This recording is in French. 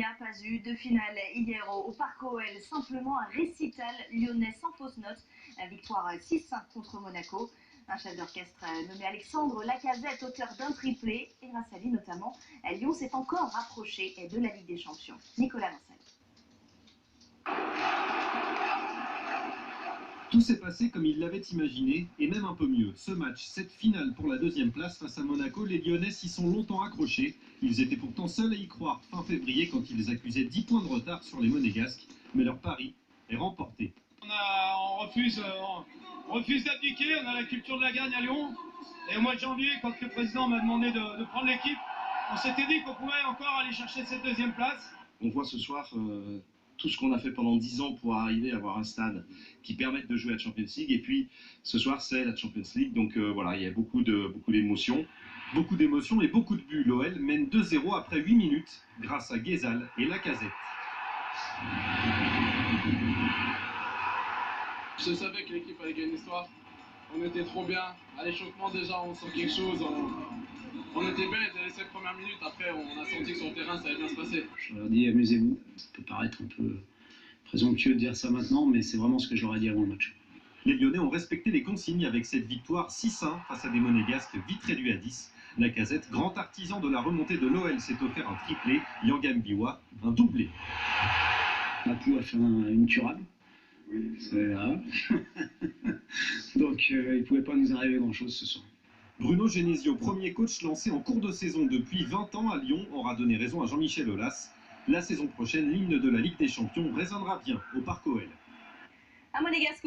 a pas eu de finale hier au Parc OL, simplement un récital lyonnais sans fausse note. Victoire 6-5 contre Monaco. Un chef d'orchestre nommé Alexandre Lacazette, auteur d'un triplé. Et grâce à lui notamment, Lyon s'est encore rapproché de la Ligue des Champions. Nicolas Vincent. Tout s'est passé comme il l'avait imaginé, et même un peu mieux. Ce match, cette finale pour la deuxième place face à Monaco, les Lyonnais s'y sont longtemps accrochés. Ils étaient pourtant seuls à y croire fin février quand ils accusaient 10 points de retard sur les Monégasques. Mais leur pari est remporté. On refuse d'abdiquer, on a la culture de la gagne à Lyon. Et au mois de janvier, quand le président m'a demandé de prendre l'équipe, on s'était dit qu'on pouvait encore aller chercher cette deuxième place. On voit ce soir tout ce qu'on a fait pendant 10 ans pour arriver à avoir un stade qui permette de jouer à la Champions League. Et puis ce soir, c'est la Champions League. Donc voilà, il y a beaucoup d'émotions. Beaucoup d'émotions et beaucoup de buts. L'OL mène 2-0 après 8 minutes grâce à Guézal et Lacazette. Je savais que l'équipe allait gagner ce soir. On était trop bien. À l'échauffement déjà, on sent quelque chose. On était bien dès les 7 premières minutes. Après, on a senti que sur le terrain, ça allait bien se passer. Je leur ai dit, amusez-vous. Ça peut paraître un peu présomptueux de dire ça maintenant, mais c'est vraiment ce que je leur ai dit avant le match. Les Lyonnais ont respecté les consignes avec cette victoire 6-1 face à des Monégasques vite réduits à 10. Lacazette, grand artisan de la remontée de l'OL, s'est offert un triplé. Yangam Biwa, un doublé. Mapou a fait une turable. C'est là. Donc il ne pouvait pas nous arriver grand-chose ce soir. Bruno Genesio, premier coach lancé en cours de saison depuis 20 ans à Lyon, aura donné raison à Jean-Michel Aulas. La saison prochaine, l'hymne de la Ligue des Champions résonnera bien au Parc OL. À Monégasque.